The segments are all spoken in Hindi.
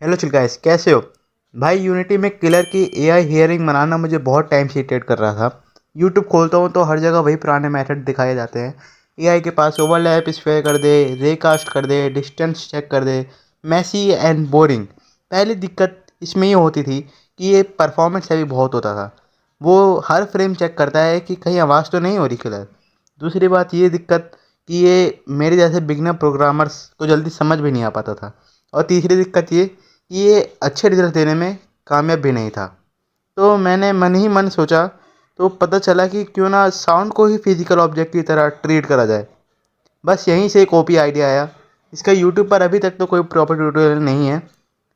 हेलो चिल गाइस, कैसे हो भाई। यूनिटी में किलर की एआई हियरिंग बनाना मुझे बहुत टाइम से इरिटेट कर रहा था। यूट्यूब खोलता हूँ तो हर जगह वही पुराने मेथड दिखाए जाते हैं। एआई के पास ओवरलैप स्प्रे कर दे, रेकास्ट कर दे, डिस्टेंस चेक कर दे। Massey and boring. पहली दिक्कत इसमें ये होती थी कि ये परफॉर्मेंस हैवी बहुत होता था। वो हर फ्रेम चेक करता है कि कहीं आवाज़ तो नहीं हो रही किलर। दूसरी बात ये दिक्कत कि ये मेरे जैसे बिगनर प्रोग्रामर्स को जल्दी समझ भी नहीं आ पाता था। और तीसरी दिक्कत ये अच्छे रिजल्ट देने में कामयाब भी नहीं था। तो मैंने मन ही मन सोचा, तो पता चला कि क्यों ना साउंड को ही फिजिकल ऑब्जेक्ट की तरह ट्रीट करा जाए। बस यहीं से एक ओपी आइडिया आया। इसका यूट्यूब पर अभी तक तो कोई प्रॉपर ट्यूटोरियल नहीं है,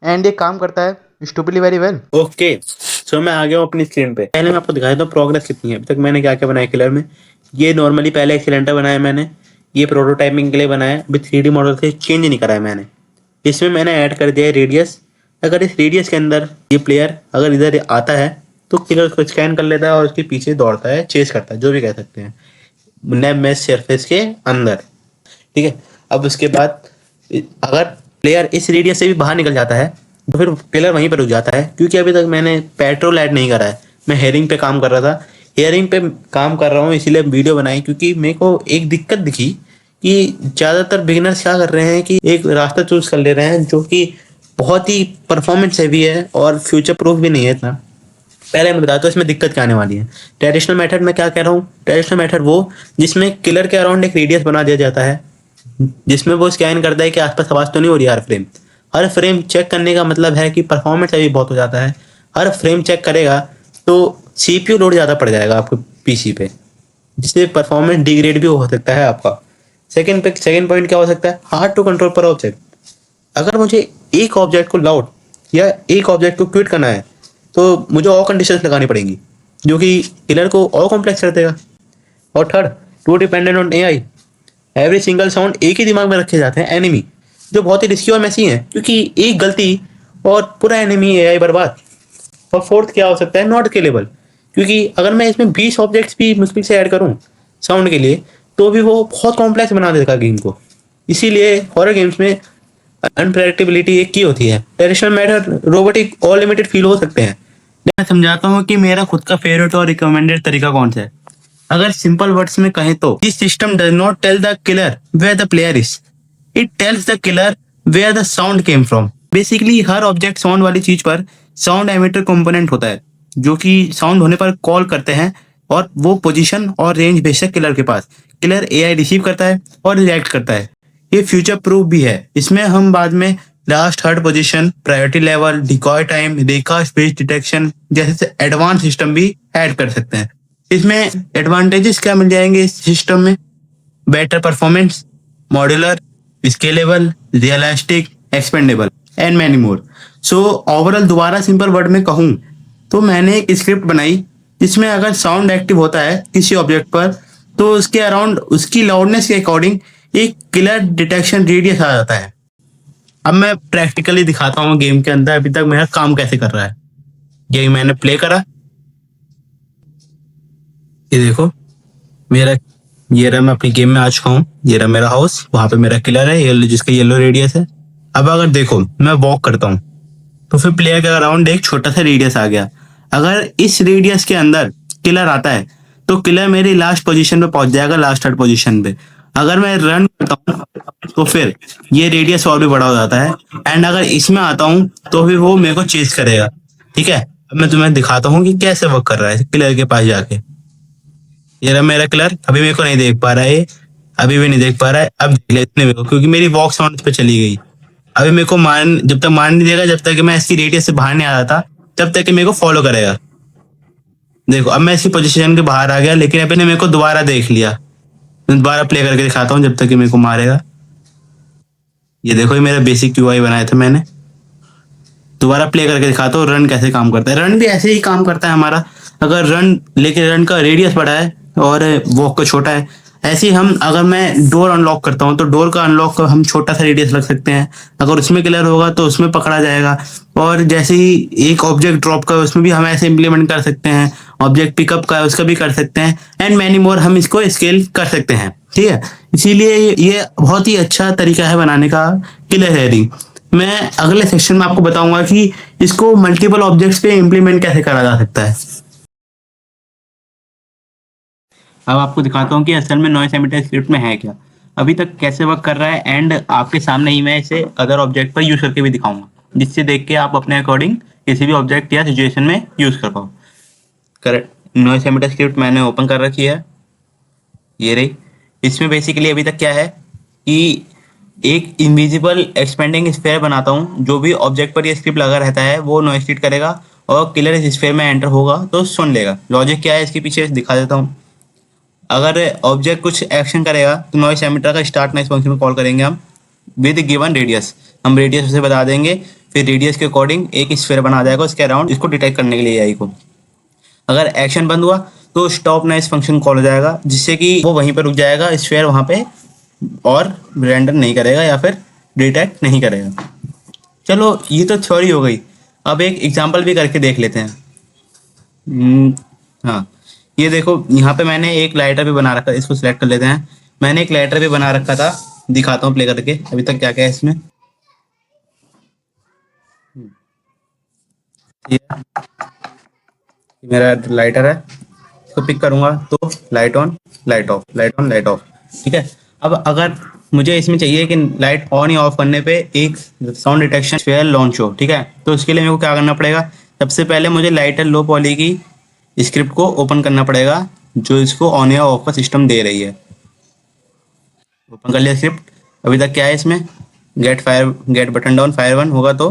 एंड ये काम करता है स्टूपिडली वेरी वेल। ओके, सो मैं आ गया हूँ अपनी स्क्रीन पे। पहले मैं आपको दिखा देता हूँ प्रोग्रेस कितनी है अभी तक मैंने क्या क्या बनाया किलर में। ये नॉर्मली पहले एक सिलेंडर बनाया मैंने, ये प्रोटोटाइपिंग के लिए बनाया, अभी 3D मॉडल से चेंज नहीं कराया मैंने। इसमें मैंने ऐड कर दिया है रेडियस। अगर इस रेडियस के अंदर ये प्लेयर अगर इधर आता है तो किलर को स्कैन कर लेता है और उसके पीछे दौड़ता है, चेस करता है, जो भी कह सकते हैं, नेब मैश सरफेस के अंदर। ठीक है, अब उसके बाद अगर प्लेयर इस रेडियस से भी बाहर निकल जाता है तो फिर प्लेयर वहीं पर रुक जाता है, क्योंकि अभी तक मैंने पेट्रोल ऐड नहीं करा है। मैं हेयरिंग पे काम कर रहा था, हेयरिंग पे काम कर रहा हूँ इसीलिए वीडियो बनाई, क्योंकि मेरे को एक दिक्कत दिखी कि ज़्यादातर बिगिनर्स क्या कर रहे हैं कि एक रास्ता चूज कर ले रहे हैं जो कि बहुत ही परफॉर्मेंस हैवी है और फ्यूचर प्रूफ भी नहीं है इतना। पहले मैं बताता हूँ इसमें दिक्कत क्या आने वाली है। ट्रेडिशनल मेथड में क्या कह रहा हूँ, ट्रेडिशनल मेथड वो जिसमें किलर के अराउंड एक रेडियस बना दिया जाता है, जिसमें वो स्कैन करता है कि आसपास आवाज तो नहीं हो रही। हर फ्रेम चेक करने का मतलब है कि परफॉर्मेंस अभी बहुत हो जाता है। हर फ्रेम चेक करेगा तो सीपीयू लोड ज़्यादा पड़ जाएगा आपको पीसी पे, जिससे परफॉर्मेंस डिग्रेड भी हो सकता है आपका। सेकंड पॉइंट क्या हो सकता है, हार्ड टू कंट्रोल पर ऑब्जेक्ट। अगर मुझे एक ऑब्जेक्ट को लाउड या एक ऑब्जेक्ट को क्विट करना है तो मुझे और कंडीशंस लगानी पड़ेंगी, जो कि किलर को और कॉम्प्लेक्स कर देगा। और third, too dependent on AI. Every single sound एक ही दिमाग में रखे जाते हैं एनिमी, जो बहुत ही रिस्की और मैसी है, क्योंकि एक गलती और पूरा एनिमी एआई बर्बाद। और फोर्थ क्या हो सकता है, नॉट स्केलेबल, क्योंकि अगर मैं इसमें 20 ऑब्जेक्ट्स भी मुश्किल से ऐड करूं साउंड के लिए तो भी वो बहुत कॉम्प्लेक्स बना देगा गेम को। इसीलिए हॉरर गेम्स में अनप्रेडिक्टेबिलिटी एक की होती है। ट्रेडिशनल मेथड रोबोटिक और लिमिटेड फील हो सकते हैं। मैं समझाता हूँ कि मेरा खुद का फेवरेट और रिकमेंडेड तरीका कौन सा है। अगर सिंपल वर्ड्स में कहें तो this system does not tell the killer where the player is, it tells the killer where the sound came from. Basically हर ऑब्जेक्ट साउंड वाली चीज पर साउंड एमिटर कंपोनेंट होता है, जो कि साउंड होने पर कॉल करते हैं और वो पोजीशन और रेंज भेजता किलर के पास। किलर एआई रिसीव करता है और रिएक्ट करता है। ये फ्यूचर प्रूफ भी है। इसमें हम बाद में last third position, priority level, decoy time, रेखा स्पेस डिटेक्शन जैसे एडवांस सिस्टम भी ऐड कर सकते हैं। इसमें एडवांटेजेस क्या मिल जाएंगे इस सिस्टम में, better performance, modular, scalable, realistic, expandable and many more. So overall दोबारा सिंपल वर्ड में कहूँ तो मैंने एक स्क्रिप्ट बनाई जिसमें अगर साउंड एक्टिव होता है किसी ऑब्जेक्ट पर तो उसके अराउंड उसकी लाउडनेस के अकॉर्डिंग एक किलर डिटेक्शन रेडियस आ जाता है। अब मैं प्रैक्टिकली दिखाता हूँ गेम के अंदर अभी तक मेरा काम कैसे कर रहा है। ये मैंने प्ले करा, ये देखो मेरा, ये रहा मैं अपनी गेम में आ चुका हूँ। ये रहा मेरा हाउस, वहां पे मेरा किलर है येलो, जिसका येलो रेडियस है। अब अगर देखो मैं वॉक करता हूँ तो फिर प्लेयर के अराउंड एक छोटा सा रेडियस आ गया। अगर इस रेडियस के अंदर किलर आता है तो किलर मेरी लास्ट पोजीशन पे पहुंच जाएगा, लास्ट थर्ड पोजीशन पे। अगर मैं रन करता हूँ तो फिर ये रेडियस और भी बड़ा हो जाता है, एंड अगर इसमें आता हूँ तो फिर वो मेरे को चेस करेगा। ठीक है, अब मैं तुम्हें दिखाता हूँ कि कैसे वर्क कर रहा है किलर के पास जाके। ये रहा मेरा किलर, अभी मेरे को नहीं देख पा रहा है, अभी भी नहीं देख पा रहा है। अब देख लेते मेरे को, क्योंकि मेरी वॉक साउंड पे चली गई। अभी मेरे को जब तक मान नहीं देगा, जब तक कि मैं इसकी रेडियस से बाहर नहीं आ रहा था, तब तक कि मेरे को फॉलो करेगा। देखो अब मैं इसकी पोजीशन के बाहर आ गया, लेकिन अभी ने मेरे को दोबारा देख लिया। दोबारा प्ले करके दिखाता हूँ जब तक कि मेरे को मारेगा। ये देखो ये मेरा बेसिक यूआई बनाया था मैंने, दोबारा प्ले करके दिखाता हूँ रन कैसे काम करता है। रन भी ऐसे ही काम करता है हमारा, अगर रन लेकिन रन का रेडियस बड़ा है और वॉक का छोटा है। ऐसे ही हम अगर मैं डोर अनलॉक करता हूँ तो डोर का अनलॉक हम छोटा सा रेडियस रख सकते हैं, अगर उसमें क्लियर होगा तो उसमें पकड़ा जाएगा। और जैसे ही एक ऑब्जेक्ट ड्रॉप का उसमें भी हम ऐसे इम्प्लीमेंट कर सकते हैं, ऑब्जेक्ट पिकअप का उसका भी कर सकते हैं, एंड मैनी मोर हम इसको स्केल कर सकते हैं। ठीक है, इसीलिए ये बहुत ही अच्छा तरीका है बनाने का किलर हेयरिंग। मैं अगले सेक्शन में आपको बताऊंगा कि इसको मल्टीपल ऑब्जेक्ट्स पे इम्प्लीमेंट कैसे करा जा सकता है। अब आपको दिखाता हूँ कि असल में नॉइस एमिटर स्क्रिप्ट में है क्या, अभी तक कैसे वर्क कर रहा है, एंड आपके सामने ही मैं इसे अदर ऑब्जेक्ट पर यूज करके भी दिखाऊंगा, जिससे देख के आप अपने अकॉर्डिंग किसी भी ऑब्जेक्ट या सिचुएशन में यूज कर पाओ। करेक्ट, नॉइस एमिटर स्क्रिप्ट मैंने ओपन कर रखी है, ये रही। इसमें बेसिकली अभी तक क्या है कि एक इनविजिबल एक्सपेंडिंग स्फेयर बनाता हूँ, जो भी ऑब्जेक्ट पर ये स्क्रिप्ट लगा रहता है वो नॉइस ट्रीट करेगा, और किलर इस स्फेयर में एंटर होगा तो सुन लेगा। लॉजिक क्या है इसके पीछे दिखा देता हूँ। अगर ऑब्जेक्ट कुछ एक्शन करेगा तो नॉइस एमिटर का स्टार्ट नॉइस फंक्शन में कॉल करेंगे हम विद गिवन रेडियस। हम रेडियस उसे बता देंगे, फिर रेडियस के अकॉर्डिंग एक स्फेयर बना जाएगा उसके अराउंड, इसको डिटेक्ट करने के लिए एआई को। अगर एक्शन बंद हुआ तो स्टॉप नॉइस फंक्शन कॉल हो जाएगा, जिससे कि वो वहीं पर रुक जाएगा स्फेयर वहां पे, और रेंडर नहीं करेगा या फिर डिटेक्ट नहीं करेगा। चलो ये तो थ्योरी हो गई, अब एक एग्जांपल भी करके देख लेते हैं। हम्म, हाँ, ये देखो यहाँ पे मैंने एक लाइटर भी बना रखा है, इसको सिलेक्ट कर लेते हैं। मैंने एक लाइटर भी बना रखा था, दिखाता हूँ प्ले करके अभी तक क्या क्या है इसमें। ये मेरा लाइटर है, इसको पिक करूंगा तो light on light of, light on light of. ठीक है, अब अगर मुझे इसमें चाहिए कि लाइट ऑन या ऑफ करने पे एक साउंड डिटेक्शन फेयर लॉन्च हो, ठीक है, तो उसके लिए मेरे को क्या करना पड़ेगा। सबसे पहले मुझे लाइटर लो पॉली की स्क्रिप्ट को ओपन करना पड़ेगा, जो इसको ऑन या ऑफ का सिस्टम दे रही है। ओपन कर लिया स्क्रिप्ट। अभी तक क्या है इसमें, get button down fire one होगा तो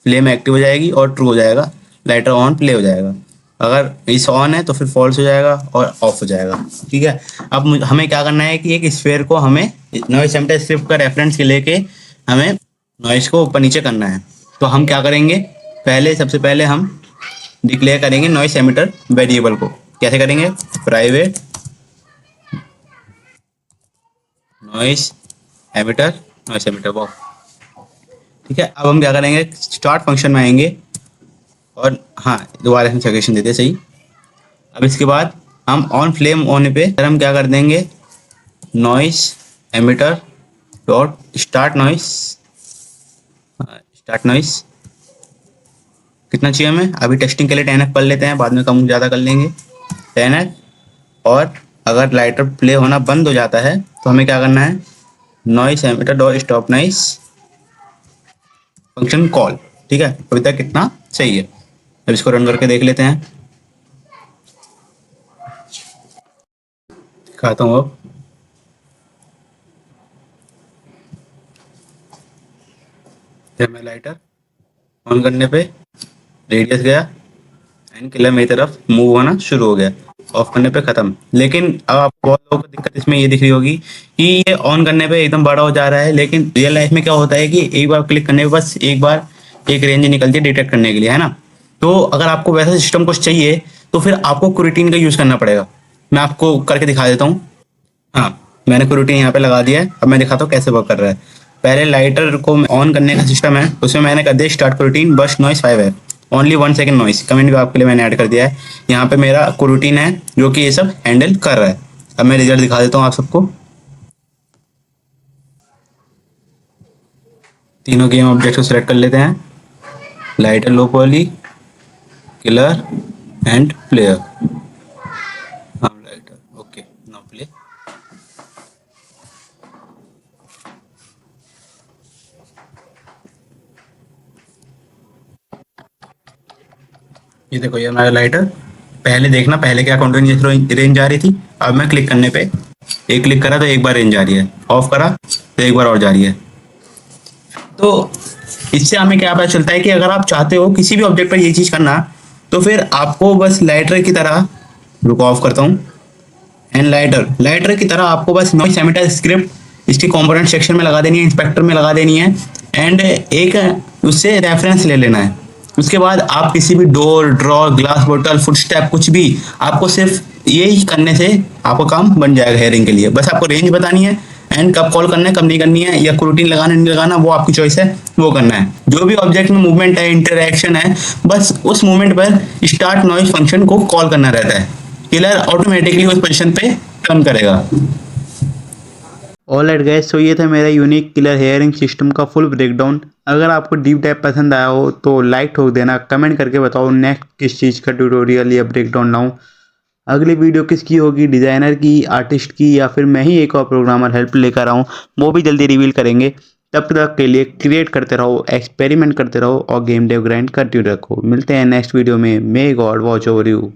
फ्लेम एक्टिव हो जाएगी और ट्रू हो जाएगा, लाइटर ऑन प्ले हो जाएगा। अगर इस ऑन है तो फिर फॉल्स हो जाएगा और ऑफ हो जाएगा। ठीक है, अब हमें क्या करना है कि एक स्फेयर को हमें नॉइस एमिटर स्क्रिप्ट का रेफरेंस लेके हमें नॉइस को ऊपर नीचे करना है। तो हम क्या करेंगे, सबसे पहले हम डिक्लेयर करेंगे नॉइस एमिटर वेरिएबल को। कैसे करेंगे, private noise emitter, noise emitter box. ठीक है, अब हम क्या करेंगे, स्टार्ट फंक्शन में आएंगे और हाँ दोबारा हम सजेशन देते हैं सही। अब इसके बाद हम ऑन फ्लेम होने पे फिर हम क्या कर देंगे, noise emitter dot start noise, start noise कितना चाहिए हमें, अभी टेस्टिंग के लिए 10F कर लेते हैं, बाद में कम ज़्यादा कर लेंगे 10F। और अगर लाइटर प्ले होना बंद हो जाता है तो हमें क्या करना है, noise emitter dot stop noise function call. ठीक है, अभी तक कितना सही है। अब इसको रन करके देख लेते हैं, दिखाता हूँ अब। जब मैं लाइटर ऑन करने पे रेडियस गया एंड किलर मेरी तरफ मूव होना शुरू हो गया, ऑफ करने पे खत्म। लेकिन अब आपको बहुत लोगों को दिक्कत इसमें ये दिख रही होगी कि ये ऑन करने पे एकदम बड़ा हो जा रहा है, लेकिन रियल लाइफ में क्या होता है कि एक बार क्लिक करने पे बस एक बार एक रेंज निकलती है डिटेक्ट करने के लिए, है ना। तो अगर आपको वैसा सिस्टम कुछ चाहिए तो फिर आपको कुरिटीन का यूज करना पड़ेगा। मैं आपको करके दिखा देता हूँ। हाँ, मैंने कुरिटीन यहाँ पे लगा दिया है, अब मैं दिखाता हूँ कैसे वर्क कर रहा है। पहले लाइटर को ऑन करने का सिस्टम है, उसमें मैंने कर दिया स्टार्ट कुरिटीन बस नॉइस 5 है, ओनली 1 सेकंड नॉइस, कमेंट भी आपके लिए मैंने ऐड कर दिया है। यहाँ पे मेरा कुरिटीन है जो कि ये सब हैंडल कर रहा है। अब मैं रिजल्ट दिखा देता हूँ आप सबको। तीनों गेम ऑब्जेक्ट को सिलेक्ट कर लेते हैं, lighter low poly killer and player. हाँ लाइटर, ओके नाउ प्ले। ये देखो ये हमारा लाइटर, पहले देखना पहले क्या कंटिन्यूस रेंज आ रही थी, अब मैं क्लिक करने पे एक क्लिक करा तो एक बार रेंज आ रही है, ऑफ करा तो एक बार और जा रही है। तो इससे हमें क्या पता चलता है कि अगर आप चाहते हो किसी भी ऑब्जेक्ट पर ये चीज करना, तो फिर आपको बस लाइटर की तरह, रुको ऑफ करता हूँ, एंड लाइटर की तरह आपको बस नॉइस एमिटर स्क्रिप्ट इसकी कंपोनेंट सेक्शन में लगा देनी है, इंस्पेक्टर में लगा देनी है, एंड एक उससे रेफरेंस ले लेना है। उसके बाद आप किसी भी डोर ड्रॉ ग्लास बोतल फुटस्टेप कुछ भी, आपको सिर्फ यही करने से आपका काम बन जाएगा हेयरिंग के लिए। बस आपको रेंज बतानी है एंड कब कॉल करना है कब नहीं करनी है, या क्रूटीन लगाना नहीं लगाना वो आपकी चॉइस है, वो करना है। जो भी ऑब्जेक्ट में मूवमेंट है इंटरेक्शन है, बस उस मूवमेंट पर स्टार्ट नॉइस फंक्शन को कॉल करना रहता है, किलर ऑटोमेटिकली उस पोजीशन पे टर्न करेगा। ऑलराइट गाइस, सो ये था मेरा यूनिक किलर हेयरिंग सिस्टम का फुल ब्रेकडाउन। अगर आपको डीप डाइव पसंद आया हो तो लाइक ठोक देना, कमेंट करके बताओ नेक्स्ट किस चीज़ का ट्यूटोरियल या ब्रेक डाउन लाऊँ। अगली वीडियो किसकी होगी, डिज़ाइनर की, आर्टिस्ट की, या फिर मैं ही एक और प्रोग्रामर हेल्प लेकर आऊँ, वो भी जल्दी रिवील करेंगे। तब तक के लिए क्रिएट करते रहो, एक्सपेरिमेंट करते रहो और गेम डेव ग्राइंड करते रखो। मिलते हैं नेक्स्ट वीडियो में। May God watch over you.